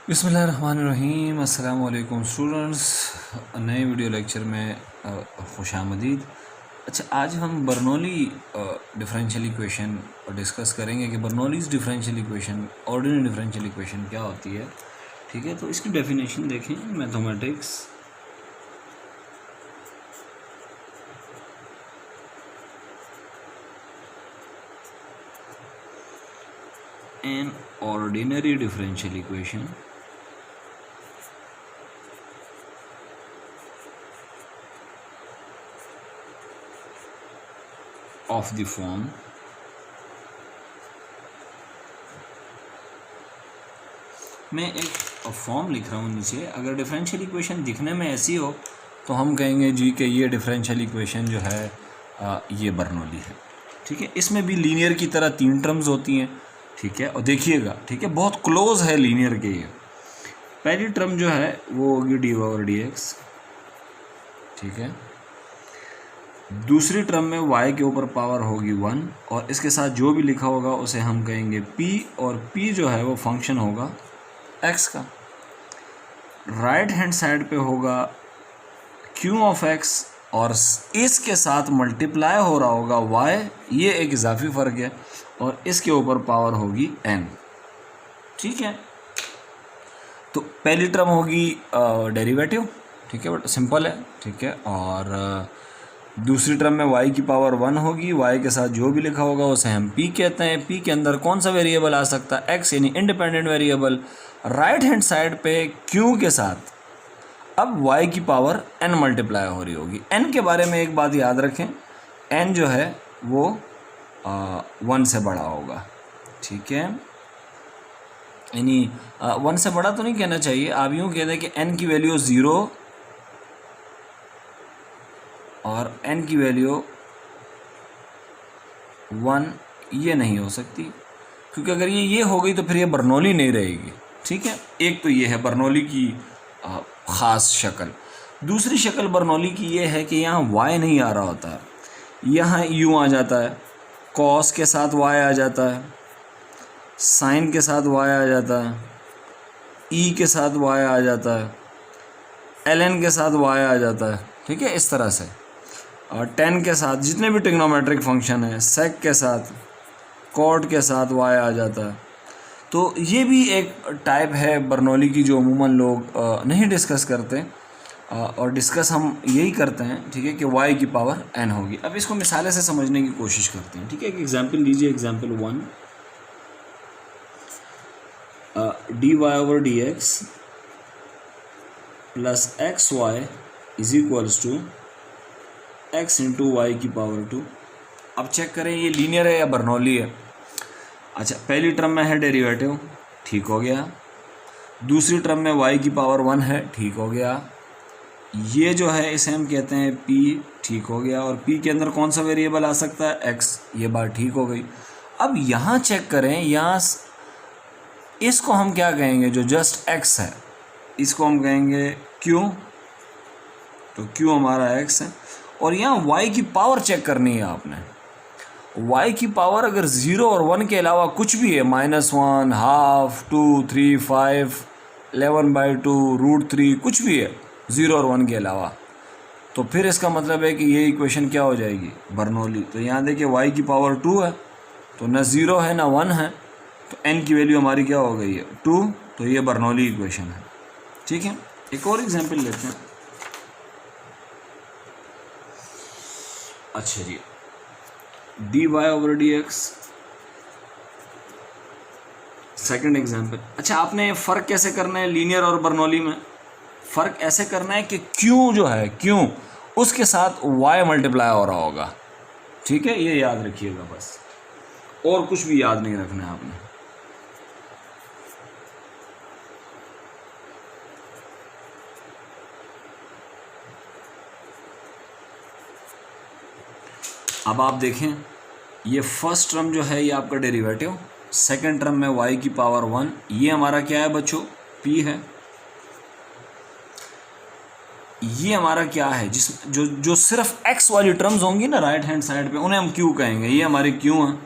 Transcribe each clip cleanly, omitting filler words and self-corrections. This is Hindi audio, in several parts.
बिस्मिल्लाहिर्रहमानिर्रहीम। अस्सलाम वालेकुम स्टूडेंट्स, नए वीडियो लेक्चर में खुशामदीद। अच्छा, आज हम बर्नौली डिफरेंशियल इक्वेशन डिस्कस करेंगे कि Bernoulli's differential equation, ordinary differential equation क्या होती है। ठीक है, तो इसकी डेफिनेशन देखें। Mathematics an ordinary differential equation of the form मैं एक फॉर्म लिख रहा हूँ नीचे। अगर डिफरेंशियल इक्वेशन दिखने में ऐसी हो तो हम कहेंगे जी कि ये डिफरेंशियल इक्वेशन जो है ये बर्नौली है। ठीक है, इसमें भी लीनियर की तरह 3 टर्म्स होती हैं। ठीक है, और देखिएगा, ठीक है, बहुत क्लोज है लीनियर के। ये पहली टर्म जो है वो होगी dy/dx। ठीक है, दूसरी टर्म में y के ऊपर पावर होगी 1 और इसके साथ जो भी लिखा होगा उसे हम कहेंगे p, और p जो है वो फंक्शन होगा x का। राइट हैंड साइड पे होगा q ऑफ x और इसके साथ मल्टीप्लाई हो रहा होगा y, ये एक इजाफी फ़र्क है, और इसके ऊपर पावर होगी n। ठीक है, तो पहली टर्म होगी डेरिवेटिव। ठीक है, बट सिंपल है। ठीक है, और दूसरी टर्म में y की पावर 1 होगी, y के साथ जो भी लिखा होगा उसे हम p कहते हैं। p के अंदर कौन सा वेरिएबल आ सकता है? x, यानी independent variable. Right hand side पे q के साथ अब y की पावर n मल्टीप्लाई हो रही होगी। n के बारे में एक बात याद रखें, n जो है वो 1 से बड़ा होगा। ठीक है, यानी 1 से बड़ा तो नहीं कहना चाहिए, आप यूँ कह दें कि n की वैल्यू 0 और n की वैल्यू 1 ये नहीं हो सकती, क्योंकि अगर ये हो गई तो फिर ये बर्नौली नहीं रहेगी। ठीक है, एक तो ये है बर्नौली की ख़ास शक्ल। दूसरी शक्ल बर्नौली की ये है कि यहाँ y नहीं आ रहा होता, यहाँ u आ जाता है, कॉस के साथ y आ जाता है, साइन के साथ y आ जाता है, e के साथ y आ जाता है, ln के साथ y आ जाता है। ठीक है, इस तरह से। और टेन के साथ जितने भी ट्रिग्नोमेट्रिक फंक्शन है, सेक के साथ, कॉट के साथ y आ जाता है। तो ये भी एक टाइप है बर्नौली की जो अमूमन लोग नहीं डिस्कस करते, और डिस्कस हम यही करते हैं। ठीक है, कि y की पावर n होगी। अब इसको मिसालें से समझने की कोशिश करते हैं। ठीक है, एक एग्जांपल लीजिए। Example 1, dy/dx plus xy is equals to x into y की पावर 2। अब चेक करें ये लीनियर है या बर्नौली है। अच्छा, पहली टर्म में है डेरिवेटिव, ठीक हो गया। दूसरी टर्म में y की पावर 1 है, ठीक हो गया। ये जो है इसे हम कहते हैं p, ठीक हो गया। और p के अंदर कौन सा वेरिएबल आ सकता है? x, ये बात ठीक हो गई। अब यहाँ चेक करें, यहाँ इसको हम क्या कहेंगे? जो जस्ट x है इसको हम कहेंगे q, तो q हमारा x है। और यहाँ y की पावर चेक करनी है आपने। y की पावर अगर 0 और 1 के अलावा कुछ भी है, -1, हाफ, 2, 3, 5, 11/2, √3, कुछ भी है 0 और 1 के अलावा, तो फिर इसका मतलब है कि ये इक्वेशन क्या हो जाएगी? बर्नौली। तो यहाँ देखिए y की पावर 2 है, तो ना 0 है ना 1 है, तो n की वैल्यू हमारी क्या हो गई है? 2। तो ये बर्नौली इक्वेशन है। ठीक है, एक और एग्जाम्पल लेते हैं। अच्छा जी, dy/dx, सेकंड एग्जाम्पल। अच्छा, आपने फ़र्क कैसे करना है लीनियर और बर्नौली में? फ़र्क ऐसे करना है कि q जो है, q उसके साथ y मल्टीप्लाई हो रहा होगा। ठीक है, ये याद रखिएगा बस, और कुछ भी याद नहीं रखना है आपने। अब आप देखें, ये फर्स्ट टर्म जो है ये आपका डेरिवेटिव, सेकंड टर्म में y की पावर 1, ये हमारा क्या है बच्चों? p है। ये हमारा क्या है? जो सिर्फ x वाली टर्म्स होंगी ना राइट हैंड साइड पे, उन्हें हम q कहेंगे। ये हमारे q हैं,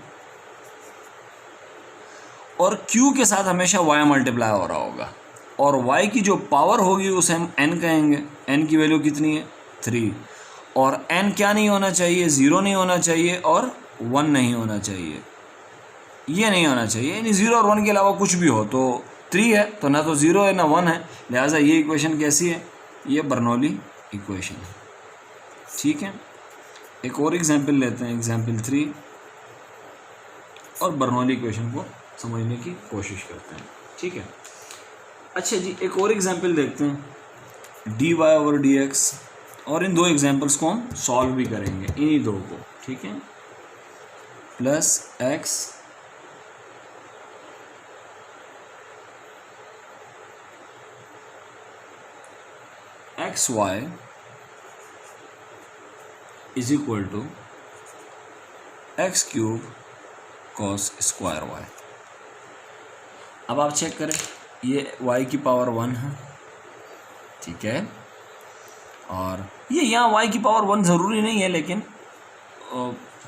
और q के साथ हमेशा y मल्टीप्लाई हो रहा होगा। और y की जो पावर होगी उसे हम n कहेंगे। n की वैल्यू कितनी है 3, और n क्या नहीं होना चाहिए, 0 नहीं होना चाहिए और 1 नहीं होना चाहिए, ये नहीं होना चाहिए, यानी 0 और 1 के अलावा कुछ भी हो। तो 3 है तो ना तो 0 है ना 1 है, लिहाजा ये इक्वेशन कैसी है, ये बर्नौली इक्वेशन है। ठीक है, एक और एग्जाम्पल लेते हैं, एग्जाम्पल 3, और बर्नौली इक्वेशन को समझने की कोशिश करते हैं। ठीक है, अच्छा जी, एक और एग्जाम्पल देखते हैं, dy/dx, और इन दो एग्जाम्पल्स को हम सॉल्व भी करेंगे, इन्हीं दो को। ठीक है, plus x xy is equal to x³ cos square y। अब आप चेक करें, ये y की पावर 1 है, ठीक है, और ये यहाँ y की पावर 1 ज़रूरी नहीं है, लेकिन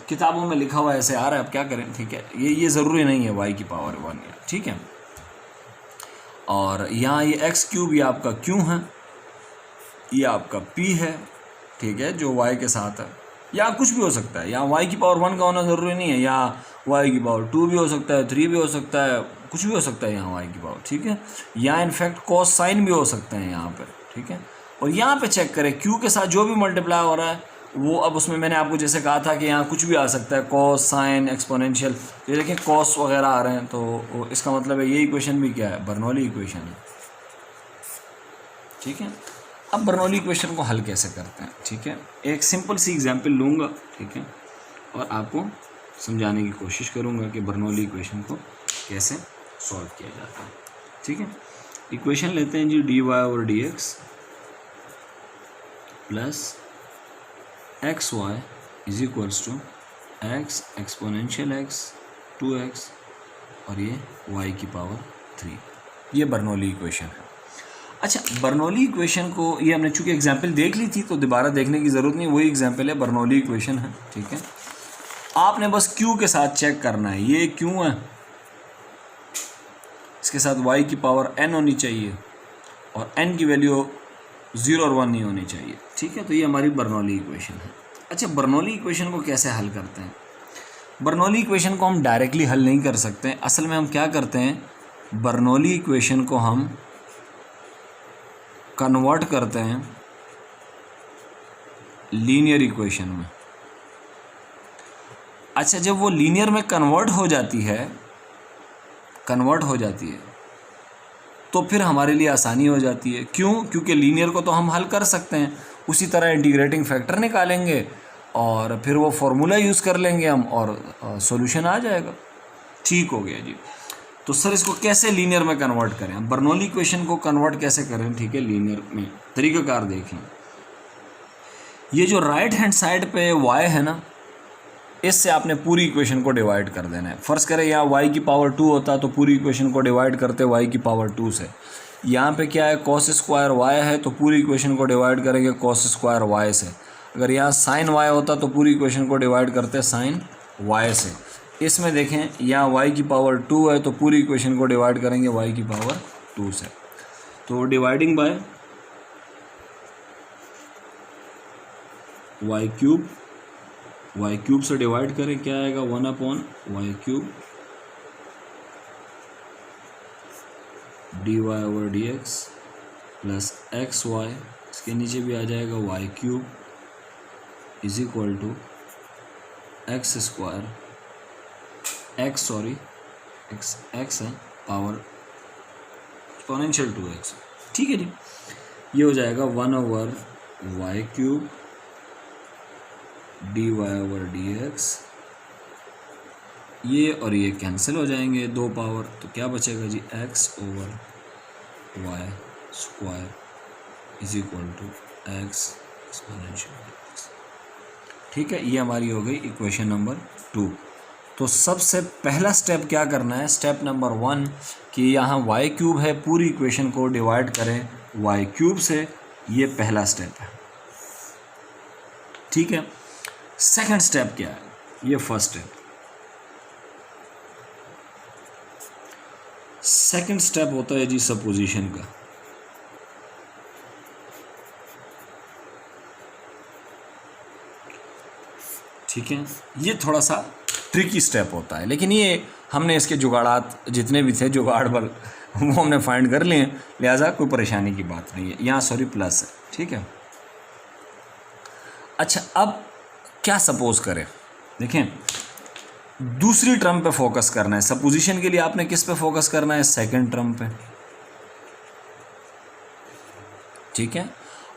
किताबों में लिखा हुआ ऐसे आ रहा है, अब क्या करें। ठीक है, ये ज़रूरी नहीं है y की पावर 1 है, ठीक है, और यहाँ ये x³ ये आपका q है, ये आपका p है, ठीक है, जो y के साथ है, या कुछ भी हो सकता है, यहाँ y की पावर 1 का होना ज़रूरी नहीं है, या y की पावर 2 भी हो सकता है, 3 भी हो सकता है, कुछ भी हो सकता है यहाँ y की पावर। ठीक है, या इनफैक्ट cos साइन भी हो सकते हैं यहाँ पर। ठीक है, और यहाँ पे चेक करें q के साथ जो भी मल्टीप्लाई हो रहा है वो, अब उसमें मैंने आपको जैसे कहा था कि यहाँ कुछ भी आ सकता है, cos साइन एक्सपोनेंशियल, ये देखें cos वगैरह आ रहे हैं, तो इसका मतलब है ये इक्वेशन भी क्या है, बर्नौली इक्वेशन है। ठीक है, अब बर्नौली इक्वेशन को हल कैसे करते हैं। ठीक है, एक सिंपल सी एग्जांपल लूँगा, ठीक है, और आपको समझाने की कोशिश करूँगा कि बर्नौली इक्वेशन को कैसे सॉल्व किया जाता है। ठीक है, इक्वेशन लेते हैं जी, dy/dx plus xy is equals to x exponential x 2x और ये y की पावर 3, ये बर्नौली इक्वेशन है। अच्छा, बर्नौली इक्वेशन को ये हमने चूँकि एग्जाम्पल देख ली थी तो दोबारा देखने की ज़रूरत नहीं, वही एग्जाम्पल है, बर्नौली इक्वेशन है। ठीक है, आपने बस q के साथ चेक करना है, ये q है, इसके साथ y की पावर n होनी चाहिए और n की वैल्यू 0 और 1 नहीं होनी चाहिए। ठीक है, तो ये हमारी बर्नौली इक्वेशन है। अच्छा, बर्नौली इक्वेशन को कैसे हल करते हैं। बर्नौली इक्वेशन को हम डायरेक्टली हल नहीं कर सकते, असल में हम क्या करते हैं, बर्नौली इक्वेशन को हम कन्वर्ट करते हैं लीनियर इक्वेशन में। अच्छा, जब वो लीनियर में कन्वर्ट हो जाती है तो फिर हमारे लिए आसानी हो जाती है। क्यों? क्योंकि लीनियर को तो हम हल कर सकते हैं, उसी तरह इंटीग्रेटिंग फैक्टर निकालेंगे और फिर वो फार्मूला यूज़ कर लेंगे हम और सॉल्यूशन आ जाएगा। ठीक हो गया जी। तो सर इसको कैसे लीनियर में कन्वर्ट करें, बर्नौली इक्वेशन को कन्वर्ट कैसे करें। ठीक है, लीनियर में तरीक़ाकार देखें, ये जो राइट हैंड साइड पे y है ना, इससे आपने पूरी इक्वेशन को डिवाइड कर देना है। फ़र्ज़ करें यहाँ y की पावर 2 होता तो पूरी इक्वेशन को डिवाइड करते y की पावर 2 से। यहाँ पे क्या है, cos स्क्वायर y है तो पूरी इक्वेशन को डिवाइड करेंगे cos स्क्वायर y से। अगर यहाँ sin y होता तो पूरी इक्वेशन को डिवाइड करते sin y से। इसमें देखें यहाँ y की पावर 2 है तो पूरी इक्वेशन को डिवाइड करेंगे y की पावर 2 से। तो डिवाइडिंग बाय y³ से डिवाइड करें, क्या आएगा 1/y³ dy/dx प्लस xy, इसके नीचे भी आ जाएगा y³ is equal to x² x है पावर एक्सपोनेंशियल 2x। ठीक है जी, ये हो जाएगा 1/y³ dy/dx, ये और ये कैंसिल हो जाएंगे, 2 पावर, तो क्या बचेगा जी x/y² is equal to x exponential 2x। ठीक है, ये हमारी हो गई इक्वेशन नंबर 2। तो सबसे पहला स्टेप क्या करना है, स्टेप नंबर 1 कि यहाँ y³ है, पूरी इक्वेशन को डिवाइड करें y³ से, ये पहला स्टेप है। ठीक है, सेकंड स्टेप क्या है, ये फर्स्ट स्टेप। सेकंड स्टेप होता है जी सपोजिशन का। ठीक है, ये थोड़ा सा ट्रिकी स्टेप होता है, लेकिन ये हमने इसके जुगाड़ात जितने भी थे जुगाड़ बल वो हमने फाइंड कर लिए, लिहाजा कोई परेशानी की बात नहीं है। यहाँ सॉरी प्लस है, ठीक है। अच्छा, अब क्या सपोज करें, देखें दूसरी टर्म पे फोकस करना है। सपोजिशन के लिए आपने किस पे फोकस करना है, सेकंड टर्म पे, ठीक है।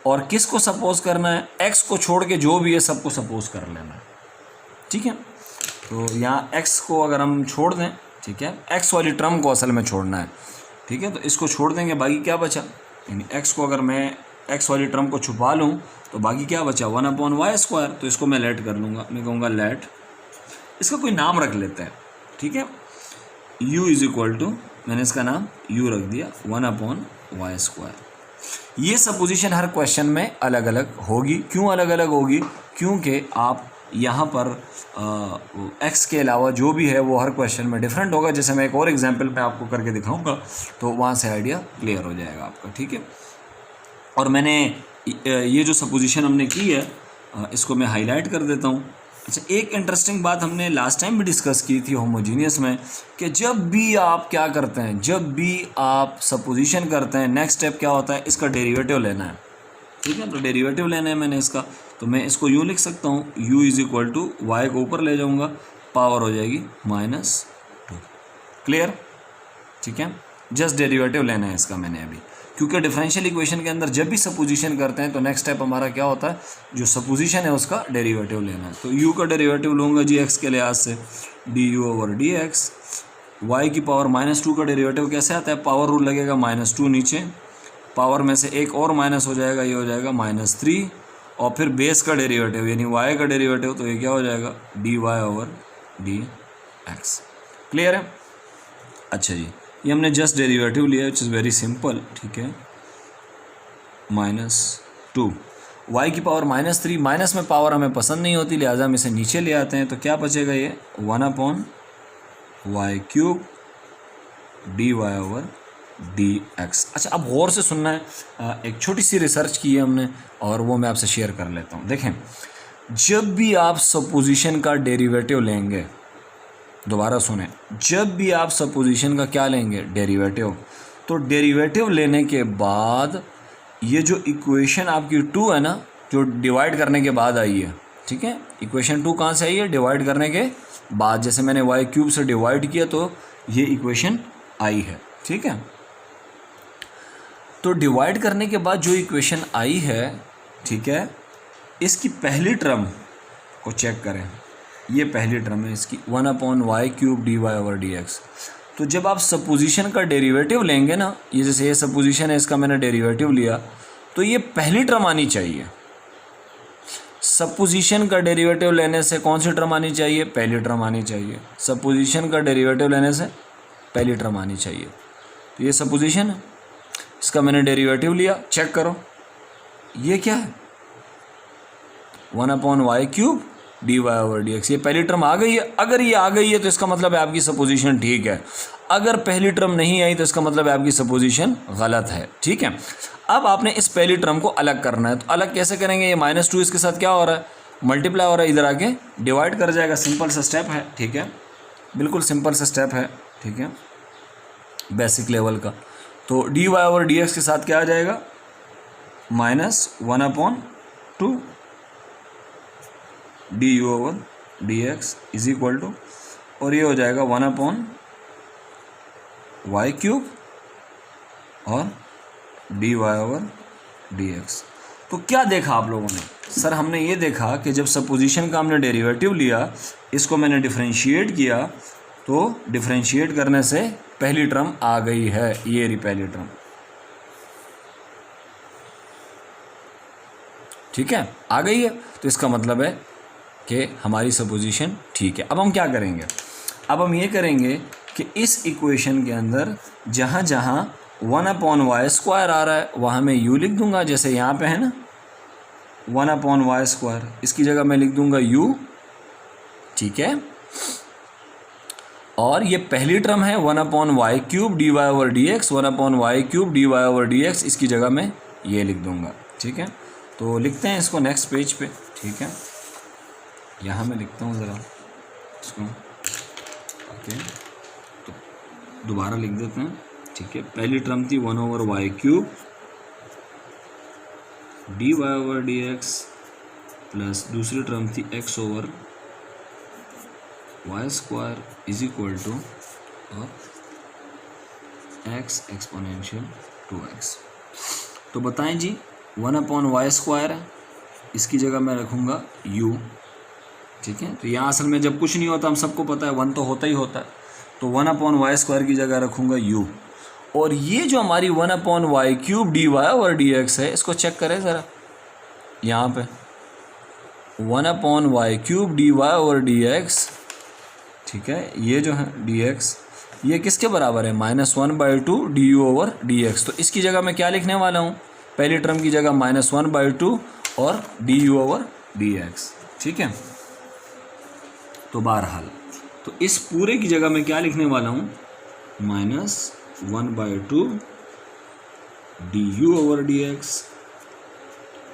और किसको सपोज करना है, एक्स को छोड़ के जो भी है सबको सपोज कर लेना है, ठीक है। तो यहाँ एक्स को अगर हम छोड़ दें, ठीक है, एक्स वाली टर्म को असल में छोड़ना है, ठीक है। तो इसको छोड़ देंगे, बाकी क्या बचा, यानी एक्स को अगर मैं एक्स वाली टर्म को छुपा लूँ तो बाकी क्या बचा, 1/y²। तो इसको मैं लेट कर लूँगा, मैं कहूँगा लेट, इसका कोई नाम रख लेते हैं, ठीक है। u = मैंने इसका नाम u रख दिया 1/y²। ये सपोजिशन हर क्वेश्चन में अलग अलग होगी। क्यों अलग अलग होगी, क्योंकि आप यहाँ पर एक्स के अलावा जो भी है वो हर क्वेश्चन में डिफरेंट होगा। जैसे मैं एक और एग्जांपल पे आपको करके दिखाऊंगा तो वहाँ से आइडिया क्लियर हो जाएगा आपका, ठीक है। और मैंने ये जो सपोजिशन हमने की है इसको मैं हाईलाइट कर देता हूँ। अच्छा, एक इंटरेस्टिंग बात हमने लास्ट टाइम भी डिस्कस की थी होमोजीनियस में, कि जब भी आप क्या करते हैं, जब भी आप सपोजिशन करते हैं, नेक्स्ट स्टेप क्या होता है, इसका डेरिवेटिव लेना है, ठीक है। तो डेरिवेटिव लेना है मैंने इसका, तो मैं इसको यूँ लिख सकता हूँ, u = y को ऊपर ले जाऊँगा, पावर हो जाएगी -2। क्लियर, ठीक है। जस्ट डेरिवेटिव लेना है इसका मैंने अभी, क्योंकि डिफरेंशियल इक्वेशन के अंदर जब भी सपोजिशन करते हैं तो नेक्स्ट स्टेप हमारा क्या होता है, जो सपोजिशन है उसका डेरिवेटिव लेना है। तो u का डेरिवेटिव लूँगा जी x के लिहाज से, du/dx। y की पावर -2 का डेरिवेटिव कैसे आता है, पावर रूल लगेगा, -2 नीचे, पावर में से एक और माइनस हो जाएगा, ये हो जाएगा -3, और फिर बेस का डेरिवेटिव यानी y का डेरिवेटिव, तो ये क्या हो जाएगा, dy/dx। क्लियर है। अच्छा जी, ये हमने जस्ट डेरिवेटिव लिया, विच इज़ वेरी सिंपल, ठीक है। -2, y की पावर -3, माइनस में पावर हमें पसंद नहीं होती, लिहाजा हम इसे नीचे ले आते हैं। तो क्या बचेगा, ये 1/y³ dy/dx। अच्छा, अब गौर से सुनना है, एक छोटी सी रिसर्च की है हमने और वो मैं आपसे शेयर कर लेता हूँ। देखें, जब भी आप सपोजिशन का डेरिवेटिव लेंगे, दोबारा सुने, जब भी आप सपोजिशन का क्या लेंगे, डेरिवेटिव, तो डेरिवेटिव लेने के बाद ये जो इक्वेशन आपकी 2 है ना, जो डिवाइड करने के बाद आई है, ठीक है, इक्वेशन 2 कहाँ से आई है, डिवाइड करने के बाद। जैसे मैंने y³ से डिवाइड किया तो ये इक्वेशन आई है, ठीक है। तो डिवाइड करने के बाद जो इक्वेशन आई है, ठीक है, इसकी पहली टर्म को चेक करें, ये पहली टर्म है इसकी 1/y³ dy/dx। तो जब आप सपोजिशन का डेरिवेटिव लेंगे ना, ये जैसे ये सपोजिशन है, इसका मैंने डेरिवेटिव लिया, तो ये पहली टर्म आनी चाहिए। सपोजिशन का डेरिवेटिव लेने से कौन सी टर्म आनी चाहिए, पहली टर्म आनी चाहिए। सपोजिशन का डेरिवेटिव लेने से पहली टर्म आनी चाहिए। तो ये सपोजिशन है, इसका मैंने डेरिवेटिव लिया, चेक करो ये क्या है, 1/y³ dy/dx। ये पहली टर्म आ गई है। अगर ये आ गई है तो इसका मतलब है आपकी सपोजिशन ठीक है। अगर पहली टर्म नहीं आई तो इसका मतलब है आपकी सपोजिशन गलत है, ठीक है। अब आपने इस पहली टर्म को अलग करना है, तो अलग कैसे करेंगे, ये -2 इसके साथ क्या हो रहा है, मल्टीप्लाई हो रहा है, इधर आके डिवाइड कर जाएगा। सिंपल सा स्टेप है, ठीक है, बिल्कुल सिंपल सा स्टेप है, ठीक है, बेसिक लेवल का। तो dy/dx के साथ क्या आ जाएगा, -1/2 du/dx इज इक्वल टू, और ये हो जाएगा 1/y³ और dy/dx। तो क्या देखा आप लोगों ने, सर हमने ये देखा कि जब सपोजिशन का हमने डेरिवेटिव लिया, इसको मैंने डिफरेंशिएट किया, तो डिफरेंशिएट करने से पहली टर्म आ गई है, ये रही पहली टर्म, ठीक है, आ गई है। तो इसका मतलब है कि हमारी सपोजिशन ठीक है। अब हम क्या करेंगे, अब हम ये करेंगे कि इस इक्वेशन के अंदर जहाँ जहाँ 1/y² आ रहा है वहाँ मैं u लिख दूंगा। जैसे यहाँ पे है ना 1/y², इसकी जगह मैं लिख दूंगा u, ठीक है। और ये पहली टर्म है 1/y³ dy/dx, 1/y³ dy/dx, इसकी जगह मैं ये लिख दूंगा, ठीक है। तो लिखते हैं इसको नेक्स्ट पेज पे, ठीक है। यहाँ मैं लिखता हूँ ज़रा इसको, ओके, तो दोबारा लिख देते हैं, ठीक है। पहली टर्म थी 1/y³ dy/dx प्लस दूसरी टर्म थी x/y² इज इक्वल टू और x एक्सपोनेंशियल 2x। तो बताएं जी 1/y² है, इसकी जगह मैं रखूँगा u, ठीक है। तो यहाँ असल में जब कुछ नहीं होता, हम सबको पता है 1 तो होता ही होता है, तो 1/y² की जगह रखूँगा u। और ये जो हमारी 1/y³ dy/dx है, इसको चेक करें ज़रा, यहाँ पे 1/y³ dy/dx, ठीक है, ये जो है dx ये किसके बराबर है, -1/2 du/dx। तो इसकी जगह मैं क्या लिखने वाला हूँ, पहली टर्म की जगह -1/2 और du/dx, ठीक है। तो बहरहाल तो इस पूरे की जगह मैं क्या लिखने वाला हूँ, -1/2 du/dx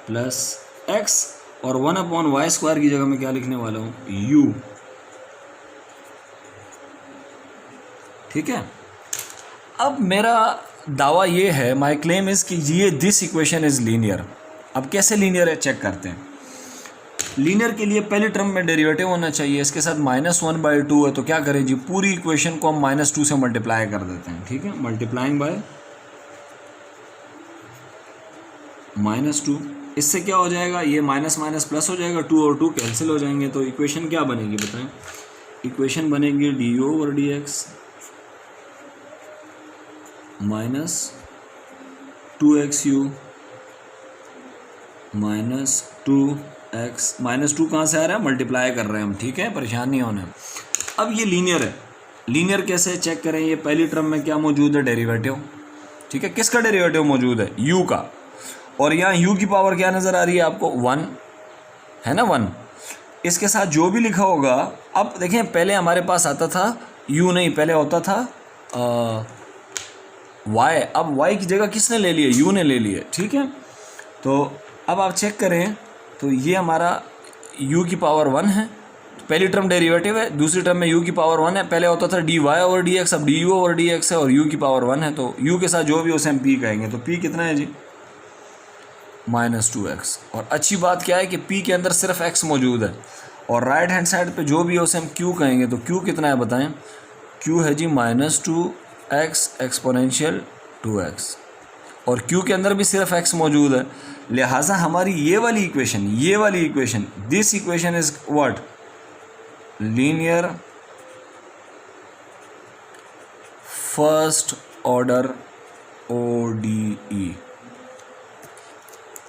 प्लस x, और 1/y² की जगह मैं क्या लिखने वाला हूँ, u, ठीक है। अब मेरा दावा ये है, माई क्लेम इज़ कि ये दिस इक्वेशन इज़ लीनियर। अब कैसे लीनियर है चेक करते हैं। लीनियर के लिए पहली टर्म में डेरिवेटिव होना चाहिए, इसके साथ -1/2 है, तो क्या करें जी, पूरी इक्वेशन को हम -2 से मल्टीप्लाई कर देते हैं, ठीक है। मल्टीप्लाइंग बाय -2, इससे क्या हो जाएगा, ये माइनस माइनस प्लस हो जाएगा, 2 और 2 कैंसिल हो जाएंगे, तो इक्वेशन क्या बनेगी बताएं। इक्वेशन बनेगी du/dx -2xu -2x, -2 कहाँ से आ रहा है, मल्टीप्लाई कर रहे हैं हम, ठीक है, परेशान नहीं होना। अब ये लीनियर है, लीनियर कैसे चेक करें, ये पहली टर्म में क्या मौजूद है, डेरिवेटिव, ठीक है। किसका डेरिवेटिव मौजूद है, u का, और यहाँ u की पावर क्या नज़र आ रही है आपको, 1 है ना, 1। इसके साथ जो भी लिखा होगा, अब देखें पहले हमारे पास आता था u नहीं, पहले होता था y, अब y की जगह किसने ले लिया, u ने ले लिया, ठीक है। तो अब आप चेक करें, तो ये हमारा u की पावर 1 है, तो पहली टर्म डेरिवेटिव है, दूसरी टर्म में u की पावर 1 है, पहले होता था dy/dx, अब du/dx है, और u की पावर 1 है, तो u के साथ जो भी उसे हम p कहेंगे, तो p कितना है जी, -2x। और अच्छी बात क्या है कि p के अंदर सिर्फ x मौजूद है, और राइट हैंड साइड पे जो भी है उसे हम q कहेंगे, तो q कितना है बताएं, q है जी -2x एक्सपोनेंशियल 2x, और q के अंदर भी सिर्फ x मौजूद है, लिहाजा हमारी ये वाली equation this equation is what, linear first order ODE।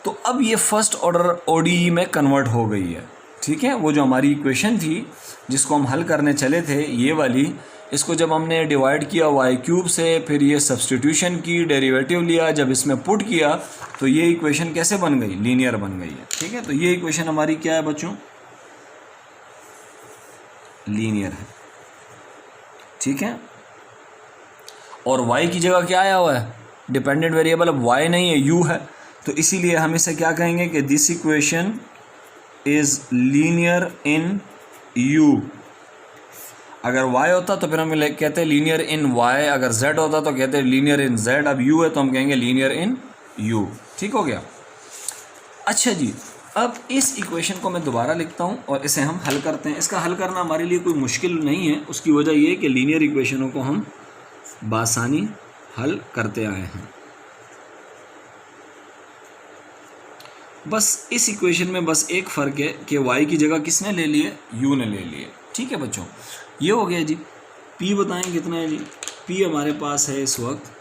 तो अब ये फर्स्ट ऑर्डर ODE में कन्वर्ट हो गई है, ठीक है। वो जो हमारी इक्वेशन थी जिसको हम हल करने चले थे, ये वाली, इसको जब हमने डिवाइड किया y³ से, फिर ये सब्स्टिट्यूशन की, डेरिवेटिव लिया, जब इसमें पुट किया, तो ये इक्वेशन कैसे बन गई, लीनियर बन गई है, ठीक है। तो ये इक्वेशन हमारी क्या है बच्चों, लीनियर है, ठीक है। और y की जगह क्या आया हुआ है, डिपेंडेंट वेरिएबल, अब y नहीं है, u है, तो इसीलिए हम इसे क्या कहेंगे कि this equation is linear in u। अगर y होता तो फिर हम कहते हैं लीनियर इन y, अगर z होता तो कहते हैं लीनियर इन z, अब u है तो हम कहेंगे लीनियर इन u, ठीक हो गया। अच्छा जी, अब इस इक्वेशन को मैं दोबारा लिखता हूँ और इसे हम हल करते हैं। इसका हल करना हमारे लिए कोई मुश्किल नहीं है, उसकी वजह ये है कि लीनियर इक्वेशनों को हम बासानी हल करते आए हैं। बस इस इक्वेशन में बस एक फ़र्क है कि y की जगह किसने ले लिए, u ने ले लिए, ठीक है बच्चों। ये हो गया जी। p बताएं कितना है जी, p हमारे पास है इस वक्त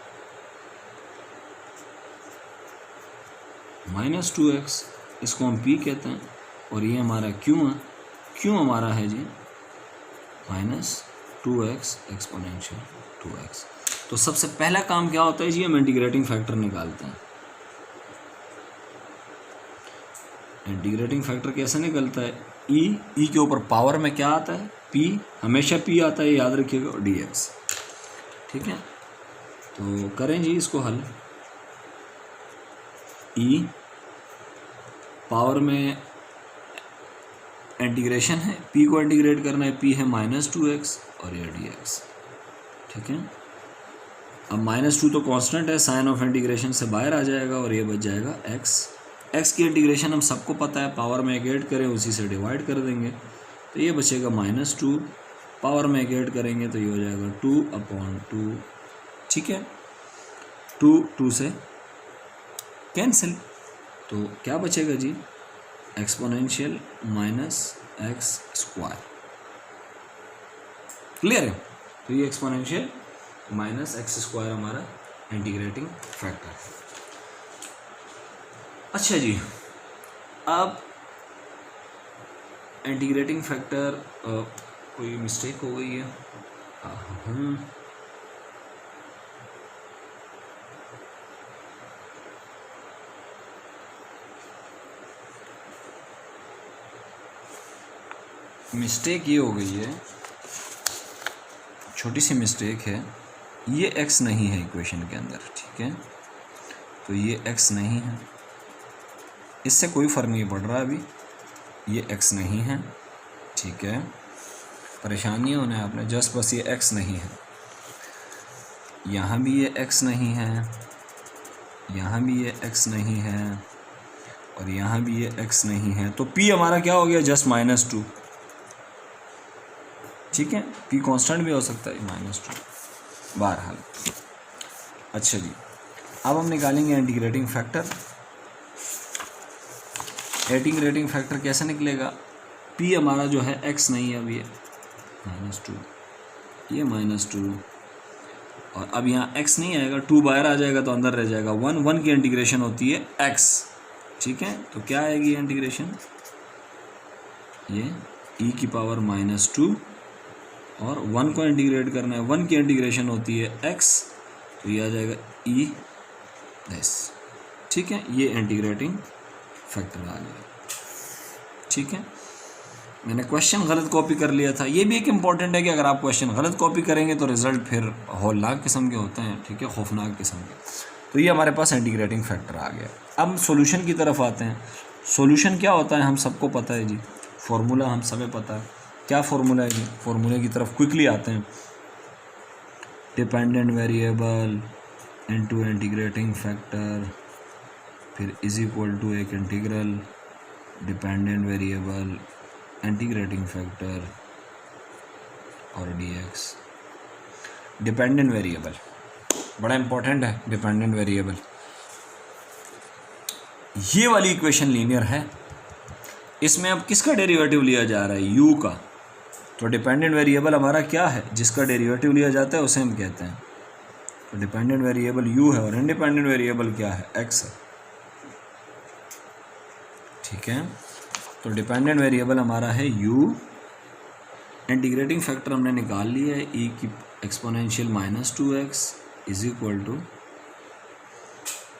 -2x, इसको हम p कहते हैं, और ये हमारा q है, q हमारा है जी -2x एक्सपोनेंशियल 2x। तो सबसे पहला काम क्या होता है जी, हम इंटीग्रेटिंग फैक्टर निकालते हैं। इंटीग्रेटिंग फैक्टर कैसे निकलता है, e के ऊपर पावर में क्या आता है, p, हमेशा p आता है, याद रखिएगा, dx, ठीक है। तो करें जी इसको हल, e पावर में इंटीग्रेशन है, p को इंटीग्रेट करना है, p है -2x और ये dx, ठीक है। अब -2 तो कांस्टेंट है, साइन ऑफ इंटीग्रेशन से बाहर आ जाएगा और ये बच जाएगा x की इंटीग्रेशन हम सबको पता है, पावर में एक ऐड करें उसी से डिवाइड कर देंगे, तो ये बचेगा -2, पावर में एक ऐड करेंगे तो ये हो जाएगा 2/2, ठीक है। 2 से कैंसिल, तो क्या बचेगा जी, एक्सपोनेंशियल -x², क्लियर है। तो ये एक्सपोनेंशियल -x² हमारा इंटीग्रेटिंग फैक्टर है। अच्छा जी, अब इंटीग्रेटिंग फैक्टर कोई मिस्टेक हो गई है, मिस्टेक ये हो गई है, छोटी सी मिस्टेक है, ये x नहीं है इक्वेशन के अंदर, ठीक है। तो ये x नहीं है, इससे कोई फ़र्क नहीं पड़ रहा अभी, ये x नहीं है, ठीक है। परेशानी होना है आपने, जस्ट बस ये x नहीं है, यहाँ भी ये x नहीं है, यहाँ भी ये x नहीं है और यहाँ भी ये x नहीं है, तो p हमारा क्या हो गया, जस्ट -2, ठीक है। p कांस्टेंट भी हो सकता है, -2 बहरहाल। अच्छा जी, अब हम निकालेंगे इंटीग्रेटिंग फैक्टर। इंटीग्रेटिंग फैक्टर कैसे निकलेगा, p हमारा जो है x नहीं है, अब ये -2, ये -2 और अब यहाँ x नहीं आएगा, 2 बाहर आ जाएगा तो अंदर रह जाएगा 1 की इंटीग्रेशन होती है x, ठीक है। तो क्या आएगी इंटीग्रेशन, ये e⁻² और 1 को इंटीग्रेट करना है, 1 की इंटीग्रेशन होती है x, तो ये आ जाएगा e⁻², ठीक है। ये इंटीग्रेटिंग फैक्टर आ गया, ठीक है। मैंने क्वेश्चन गलत कॉपी कर लिया था, ये भी एक इम्पॉर्टेंट है कि अगर आप क्वेश्चन गलत कॉपी करेंगे तो रिज़ल्ट फिर हौलनाक किस्म के होते हैं, ठीक है, खौफनाक किस्म के। तो ये हमारे पास इंटीग्रेटिंग फैक्टर आ गया। अब सॉल्यूशन की तरफ आते हैं। सॉल्यूशन क्या होता है हम सबको पता है जी, फार्मूला हम सबे पता है, क्या फार्मूला है जी, फार्मूले की तरफ क्विकली आते हैं। Dependent variable into integrating factor, फिर इज इक्वल टू एक integral dependent variable integrating factor और dx। डिपेंडेंट वेरिएबल बड़ा इंपॉर्टेंट है, डिपेंडेंट वेरिएबल। ये वाली इक्वेशन लीनियर है, इसमें अब किसका डेरिवेटिव लिया जा रहा है, u का। तो डिपेंडेंट वेरिएबल हमारा क्या है, जिसका डेरिवेटिव लिया जाता है उसे हम कहते हैं। तो डिपेंडेंट वेरिएबल u है और इंडिपेंडेंट वेरिएबल क्या है, x है, ठीक है। तो डिपेंडेंट वेरिएबल हमारा है u, इंटीग्रेटिंग फैक्टर हमने निकाल लिया है e⁻² इज इक्वल टू,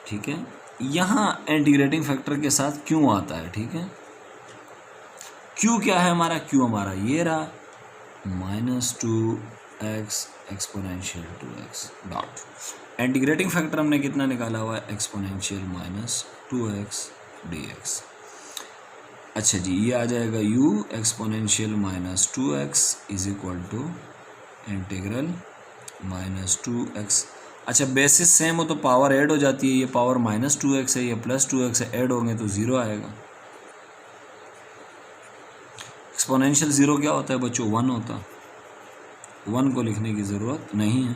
ठीक है। यहाँ इंटीग्रेटिंग फैक्टर के साथ q आता है, ठीक है। q क्या है हमारा, q हमारा ये रहा -2x exponential 2x dot. Integrating factor हमने कितना निकाला हुआ है, एक्सपोनेंशियल -2x dx। अच्छा जी, ये आ जाएगा u exponential -2x is equal to integral -2x। अच्छा, बेसिस सेम हो तो पावर ऐड हो जाती है, ये पावर -2x है, ये +2x है, ऐड होंगे तो 0 आएगा। एक्सपोनेंशियल 0 क्या होता है बच्चों, 1 होता है, 1 को लिखने की ज़रूरत नहीं है।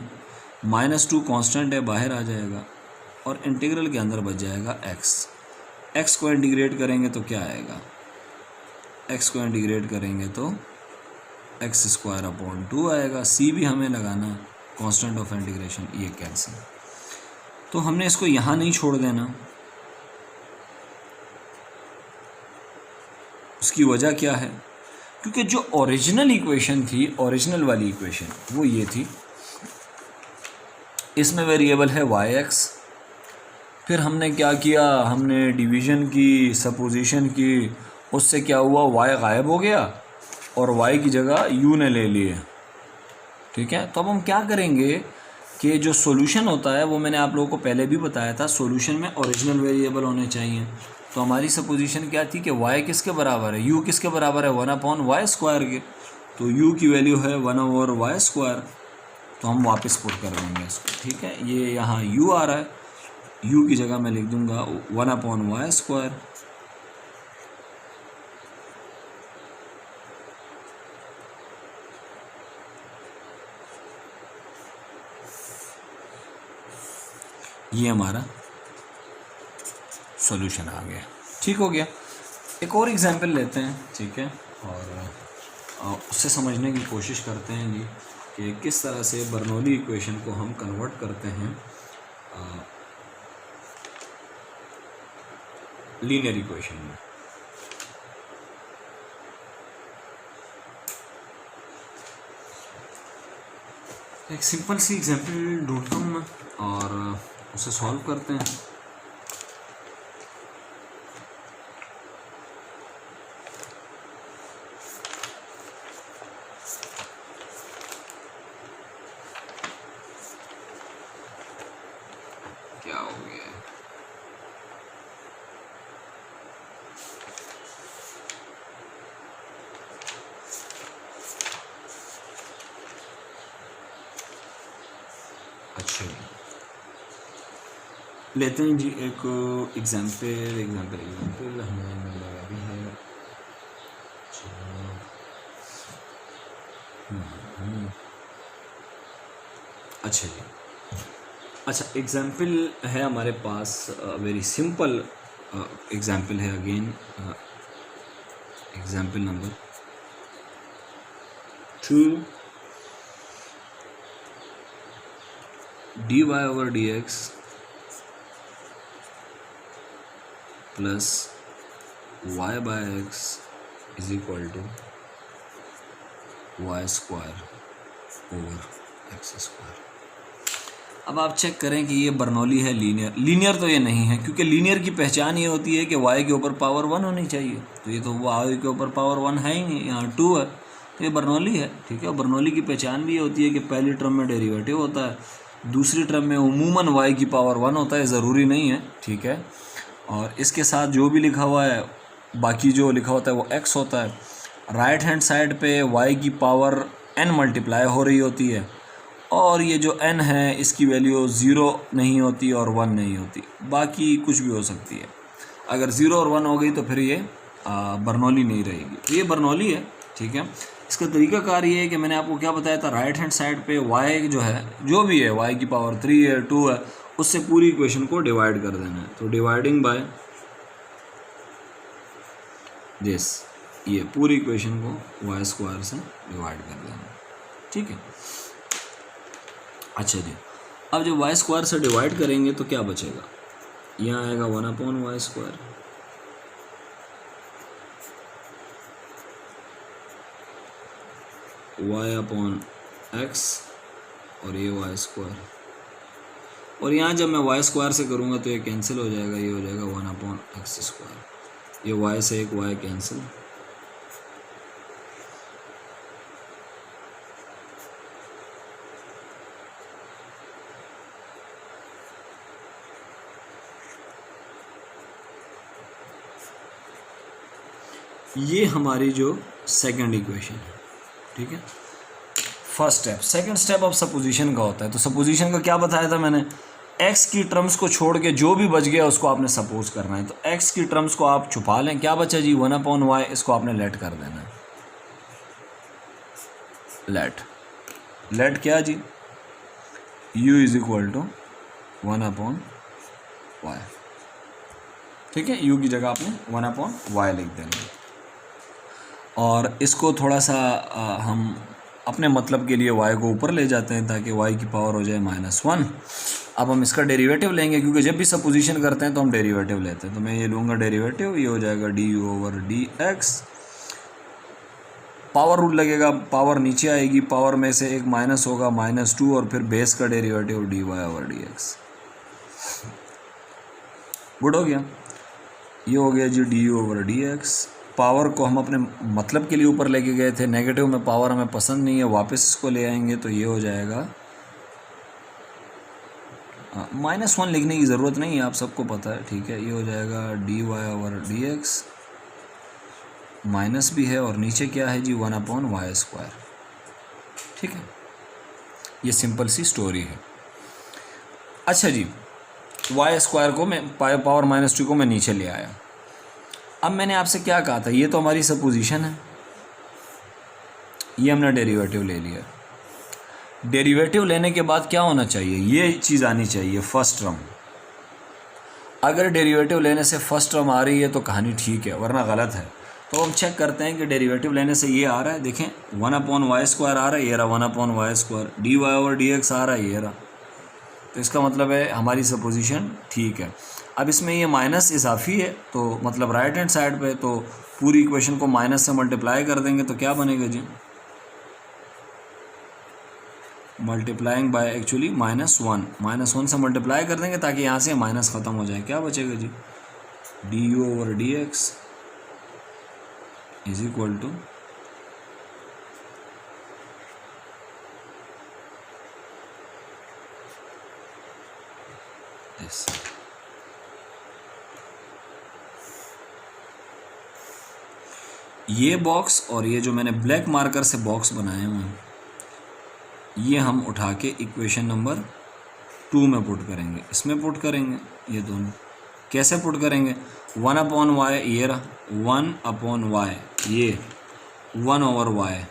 -2 कांस्टेंट है, बाहर आ जाएगा और इंटीग्रल के अंदर बच जाएगा x को इंटीग्रेट करेंगे तो क्या आएगा, x को इंटीग्रेट करेंगे तो x² आएगा। c भी हमें लगाना है, कांस्टेंट ऑफ इंटीग्रेशन, ये कैंसिल। तो हमने इसको यहाँ नहीं छोड़ देना, उसकी वजह क्या है, क्योंकि जो ओरिजिनल इक्वेशन थी, ओरिजिनल वाली इक्वेशन वो ये थी, इसमें वेरिएबल है yx। फिर हमने क्या किया, हमने डिवीज़न की, सपोजिशन की, उससे क्या हुआ, y गायब हो गया और y की जगह u ने ले लिए, ठीक है। तो अब हम क्या करेंगे कि जो सॉल्यूशन होता है वो मैंने आप लोगों को पहले भी बताया था, सॉल्यूशन में ओरिजिनल वेरिएबल होने चाहिए। तो हमारी सपोजिशन क्या थी कि y किसके बराबर है, u किसके बराबर है 1/y² के, तो u की वैल्यू है 1/y²। तो हम वापस पुट कर देंगे इसको, ठीक है। ये यहाँ u आ रहा है, u की जगह मैं लिख दूंगा 1/y²। ये हमारा सॉल्यूशन आ गया, ठीक हो गया। एक और एग्जांपल लेते हैं, ठीक है, और उससे समझने की कोशिश करते हैं जी कि किस तरह से बर्नौली इक्वेशन को हम कन्वर्ट करते हैं लीनियर इक्वेशन में। एक सिंपल सी एग्जांपल ढूंढता हूँ मैं और उसे सॉल्व करते हैं। क्या हो गया है? अच्छा लेते हैं जी एक एग्जाम्पल हमें मिल रहा भी है। अच्छा जी, अच्छा एग्जाम्पल है हमारे पास, वेरी सिंपल एग्जाम्पल है। Again example number 2 dy/dx plus y/x is equal to y² over x²। अब आप चेक करें कि ये बर्नौली है लीनियर तो ये नहीं है, क्योंकि लीनियर की पहचान ये होती है कि y के ऊपर पावर 1 होनी चाहिए। तो ये तो y के ऊपर पावर 1 है ही नहीं, यहाँ 2 है, तो ये बर्नौली है, ठीक है। और बर्नौली की पहचान भी ये होती है कि पहली टर्म में डेरिवेटिव होता है, दूसरी टर्म में उमूमन y की पावर 1 होता है, ज़रूरी नहीं है, ठीक है। और इसके साथ जो भी लिखा हुआ है, बाकी जो लिखा होता है वो x होता है। राइट हैंड साइड पे y की पावर n मल्टीप्लाई हो रही होती है, और ये जो n है इसकी वैल्यू 0 नहीं होती और 1 नहीं होती, बाकी कुछ भी हो सकती है। अगर 0 और 1 हो गई तो फिर ये बर्नौली नहीं रहेगी, तो ये बर्नौली है, ठीक है। इसका तरीकाकार ये है कि मैंने आपको क्या बताया था, राइट हैंड साइड पे y जो है, जो भी है y की पावर 3 है 2 है, उससे पूरी इक्वेशन को डिवाइड कर देना है। तो डिवाइडिंग बाय दिस, ये पूरी इक्वेशन को y² से डिवाइड कर देना है, ठीक है। अच्छा जी, अब जब y² से डिवाइड करेंगे तो क्या बचेगा, यहाँ आएगा 1/y², y/x और ये y², और यहाँ जब मैं y² से करूँगा तो ये कैंसिल हो जाएगा, ये हो जाएगा 1/x²। ये y से एक y कैंसिल, ये हमारी जो सेकंड इक्वेशन है, ठीक है। फर्स्ट स्टेप, सेकंड स्टेप अब सपोजिशन का होता है। तो सपोजिशन का क्या बताया था मैंने, x की टर्म्स को छोड़ के जो भी बच गया उसको आपने सपोज करना है। तो x की टर्म्स को आप छुपा लें, क्या बचा जी 1/y, इसको आपने लेट कर देना है। लेट क्या जी, u is equal to 1/y, ठीक है। u की जगह आपने 1/y लिख देना, और इसको थोड़ा सा हम अपने मतलब के लिए y को ऊपर ले जाते हैं ताकि y की पावर हो जाए -1। अब हम इसका डेरिवेटिव लेंगे, क्योंकि जब भी सपोजिशन करते हैं तो हम डेरिवेटिव लेते हैं। तो मैं ये लूँगा डेरिवेटिव, ये हो जाएगा du/dx, पावर रूल लगेगा, पावर नीचे आएगी, पावर में से एक माइनस होगा -2, और फिर बेस का डेरिवेटिव dy/dx। गुड हो गया, ये हो गया जी du/dx। पावर को हम अपने मतलब के लिए ऊपर लेके गए थे, नेगेटिव में पावर हमें पसंद नहीं है, वापस इसको ले आएंगे तो ये हो जाएगा -1 लिखने की ज़रूरत नहीं है, आप सबको पता है, ठीक है। ये हो जाएगा dy/dx, माइनस भी है और नीचे क्या है जी 1/y², ठीक है। ये सिंपल सी स्टोरी है। अच्छा जी, y² को मैं पावर -2 को मैं नीचे ले आया। अब मैंने आपसे क्या कहा था, ये तो हमारी सपोजिशन है, ये हमने डेरिवेटिव ले लिया। डेरिवेटिव लेने के बाद क्या होना चाहिए, ये चीज़ आनी चाहिए फर्स्ट टर्म। अगर डेरिवेटिव लेने से फर्स्ट टर्म आ रही है तो कहानी ठीक है, वरना गलत है। तो हम चेक करते हैं कि डेरिवेटिव लेने से ये आ रहा है, देखें 1/y² आ रहा है, ये रहा 1/y², dy/dx आ रहा है, ये रहा। तो इसका मतलब है हमारी सपोजिशन ठीक है। अब इसमें ये माइनस इजाफी है, तो मतलब राइट हैंड साइड पे, तो पूरी इक्वेशन को माइनस से मल्टीप्लाई कर देंगे तो क्या बनेगा जी, मल्टीप्लाइंग बाय एक्चुअली -1 से मल्टीप्लाई कर देंगे ताकि यहाँ से माइनस ख़त्म हो जाए। क्या बचेगा जी, du/dx is equal to this. ये बॉक्स और ये जो मैंने ब्लैक मार्कर से बॉक्स बनाए हुए हैं, ये हम उठा के इक्वेशन नंबर 2 में पुट करेंगे, इसमें पुट करेंगे। ये दोनों कैसे पुट करेंगे, 1/y, ये रहा 1/y, ये 1/y,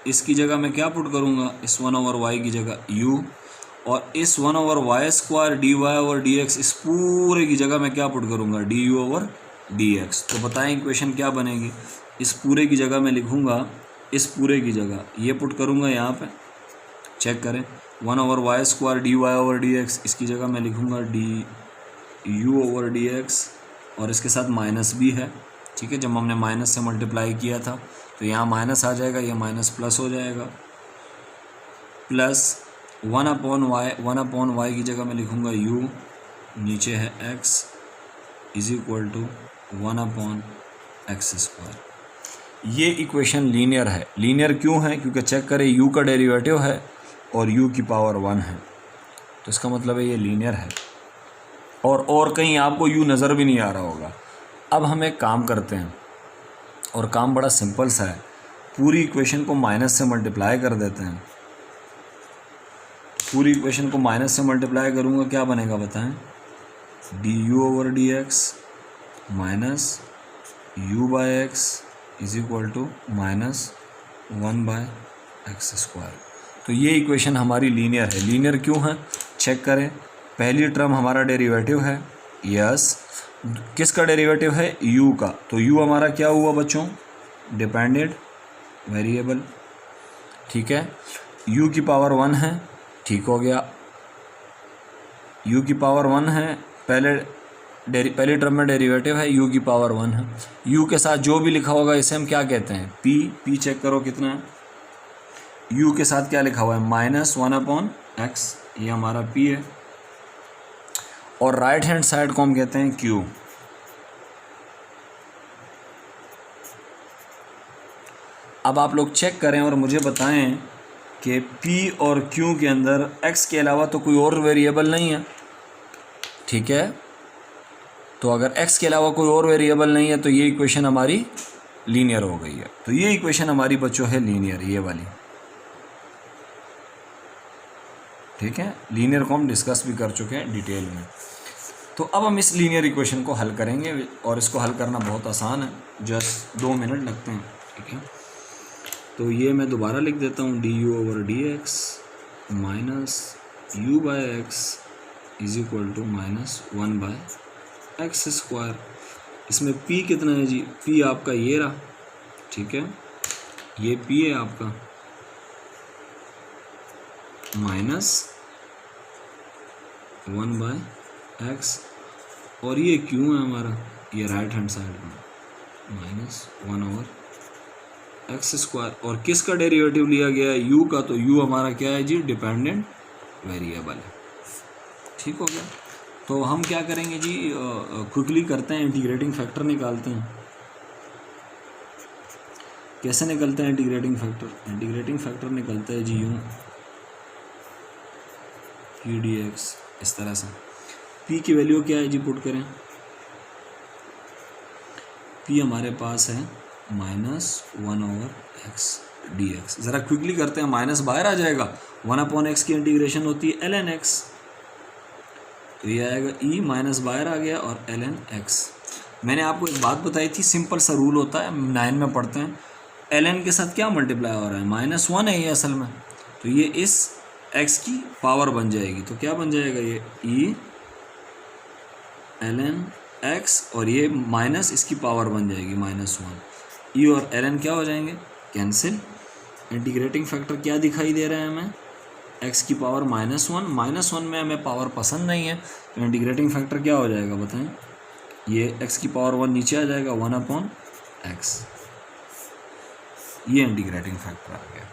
इसकी जगह मैं क्या पुट करूँगा, इस 1/y की जगह u, और इस 1/y² dy/dx, इस पूरे की जगह मैं क्या पुट करूँगा, du/dx। तो बताएं इक्वेशन क्या बनेगी, इस पूरे की जगह मैं लिखूँगा, इस पूरे की जगह ये पुट करूँगा यहाँ पे, चेक करें 1/y² dy/dx, इसकी जगह मैं लिखूँगा du/dx, और इसके साथ माइनस भी है, ठीक है। जब हमने माइनस से मल्टीप्लाई किया था तो यहाँ माइनस आ जाएगा, ये माइनस प्लस हो जाएगा, प्लस 1/y की जगह मैं लिखूँगा u, नीचे है x is equal to 1/x²। ये इक्वेशन लीनियर है। लीनियर क्यों है, क्योंकि चेक करें u का डेरिवेटिव है और u की पावर 1 है, तो इसका मतलब है ये लीनियर है। और कहीं आपको u नज़र भी नहीं आ रहा होगा। अब हम एक काम करते हैं, और काम बड़ा सिंपल सा है, पूरी इक्वेशन को माइनस से मल्टीप्लाई कर देते हैं। पूरी इक्वेशन को माइनस से मल्टीप्लाई करूँगा, क्या बनेगा बताएं, du/dx minus u/x is equal to -1/x²। तो ये इक्वेशन हमारी लीनियर है। लीनियर क्यों है, चेक करें, पहली टर्म हमारा डेरिवेटिव है, यस, किसका डेरिवेटिव है, u का, तो u हमारा क्या हुआ बच्चों, डिपेंडेंट वेरिएबल, ठीक है। u की पावर 1 है, ठीक हो गया, u की पावर 1 है, पहली टर्म में डेरिवेटिव है, u की पावर 1 है। u के साथ जो भी लिखा होगा इसे हम क्या कहते हैं, p चेक करो कितना है, u के साथ क्या लिखा हुआ है, -1/x, ये हमारा p है, और राइट हैंड साइड को हम कहते हैं q। अब आप लोग चेक करें और मुझे बताएं कि p और q के अंदर x के अलावा तो कोई और वेरिएबल नहीं है, ठीक है। तो अगर x के अलावा कोई और वेरिएबल नहीं है तो ये इक्वेशन हमारी लीनियर हो गई है। तो ये इक्वेशन हमारी बच्चों है लीनियर, ये वाली, ठीक है। लीनियर को हम डिस्कस भी कर चुके हैं डिटेल में। तो अब हम इस लीनियर इक्वेशन को हल करेंगे, और इसको हल करना बहुत आसान है, जस्ट 2 मिनट लगते हैं, ठीक है। तो ये मैं दोबारा लिख देता हूँ, du/dx minus u/x is equal to -1/x²। इसमें p कितना है जी, p आपका ये रहा, ठीक है, ये p है आपका, -1/x, और ये q है हमारा, ये राइट हैंड साइड में -1/x²। और किसका डेरिवेटिव लिया गया है, u का, तो u हमारा क्या है जी, डिपेंडेंट वेरिएबल है, ठीक हो गया। तो हम क्या करेंगे जी, क्विकली करते हैं, इंटीग्रेटिंग फैक्टर निकालते हैं। कैसे निकलते हैं इंटीग्रेटिंग फैक्टर, इंटीग्रेटिंग फैक्टर निकलता है जी यूँ, p dx इस तरह से। p की वैल्यू क्या है जी, पुट करें। p हमारे पास है -1/x dx। ज़रा क्विकली करते हैं, माइनस बाहर आ जाएगा, 1/x की इंटीग्रेशन होती है ln x, तो ये आएगा e, माइनस बाहर आ गया और ln x। मैंने आपको एक बात बताई थी, सिंपल सा रूल होता है, 9 में पढ़ते हैं, ln के साथ क्या मल्टीप्लाई हो रहा है, -1 है ये असल में, तो ये इस x की पावर बन जाएगी, तो क्या बन जाएगा ये e ln x, और ये माइनस इसकी पावर बन जाएगी -1। e और ln क्या हो जाएंगे, कैंसिल। इंटीग्रेटिंग फैक्टर क्या दिखाई दे रहा है हमें, x की पावर -1, -1 में हमें पावर पसंद नहीं है, तो इंटीग्रेटिंग फैक्टर क्या हो जाएगा बताएं, ये x की पावर 1 नीचे आ जाएगा, 1/x, ये इंटीग्रेटिंग फैक्टर आ गया।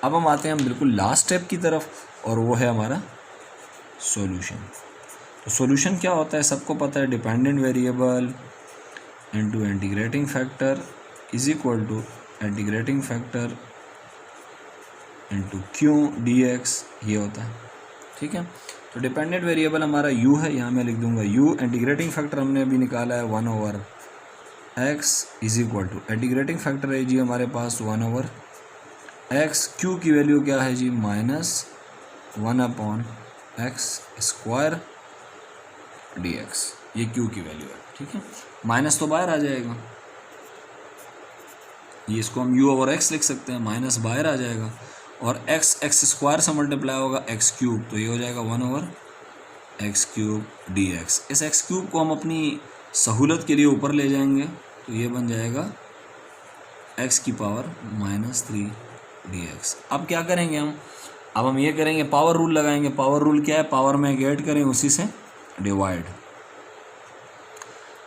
अब हम आते हैं हम बिल्कुल लास्ट स्टेप की तरफ, और वो है हमारा सॉल्यूशन। तो सॉल्यूशन क्या होता है, सबको पता है, dependent variable into integrating factor is equal to integrating factor into q dx, ये होता है, ठीक है। तो डिपेंडेंट वेरिएबल हमारा u है, यहाँ मैं लिख दूंगा u, इंटीग्रेटिंग फैक्टर हमने अभी निकाला है 1/x is equal to, integrating factor है जी हमारे पास 1/x, q की वैल्यू क्या है जी, -1/x² dx, ये q की वैल्यू है, ठीक है। माइनस तो बाहर आ जाएगा, ये इसको हम u/x लिख सकते हैं, माइनस बाहर आ जाएगा, और x² से मल्टीप्लाई होगा x³, तो ये हो जाएगा 1/x³ dx। इस x³ को हम अपनी सहूलत के लिए ऊपर ले जाएंगे, तो ये बन जाएगा x की पावर -3 dx। अब क्या करेंगे हम, अब हम ये करेंगे, पावर रूल लगाएंगे। पावर रूल क्या है, पावर में ऐड करें उसी से डिवाइड,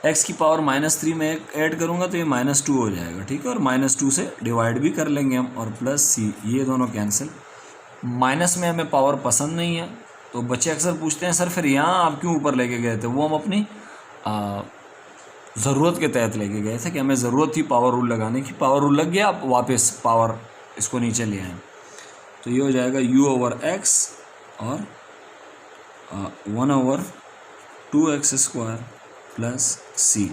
x की पावर -3 में ऐड करूँगा तो ये -2 हो जाएगा, ठीक है, और -2 से डिवाइड भी कर लेंगे हम, और प्लस c, ये दोनों कैंसिल। माइनस में हमें पावर पसंद नहीं है, तो बच्चे अक्सर पूछते हैं सर फिर यहाँ आप क्यों ऊपर लेके गए थे, वो हम अपनी ज़रूरत के तहत लेके गए थे कि हमें ज़रूरत थी पावर रूल लगाने की, पावर रूल लग गया, आप वापस पावर इसको नीचे ले आए, तो ये हो जाएगा u/x और 1/2x² प्लस c।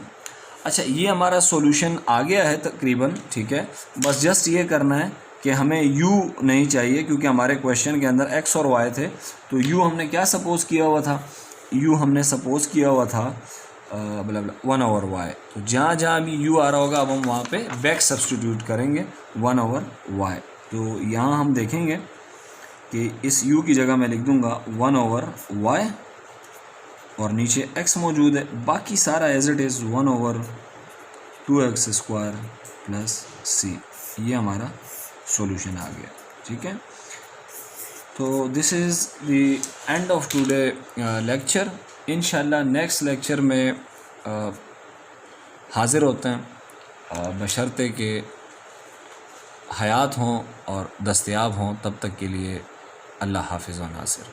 अच्छा, ये हमारा सॉल्यूशन आ गया है तकरीबन, ठीक है। बस जस्ट ये करना है कि हमें u नहीं चाहिए, क्योंकि हमारे क्वेश्चन के अंदर x और y थे, तो u हमने क्या सपोज़ किया हुआ था, u हमने सपोज़ किया हुआ था 1/y, तो जहाँ जहाँ भी u आ रहा होगा अब हम वहाँ पे बैक सब्सटीट्यूट करेंगे 1/y। तो यहाँ हम देखेंगे कि इस u की जगह मैं लिख दूँगा 1/y, और नीचे x मौजूद है, बाकी सारा as it is 1/2x² plus c, ये हमारा सॉल्यूशन आ गया, ठीक है। तो this is the end of today lecture. इंशाल्लाह नेक्स्ट लेक्चर में हाज़िर होते हैं, बशर्ते कि हयात हों और दस्तयाब हों, तब तक के लिए अल्लाह हाफ़िज़ व नासिर।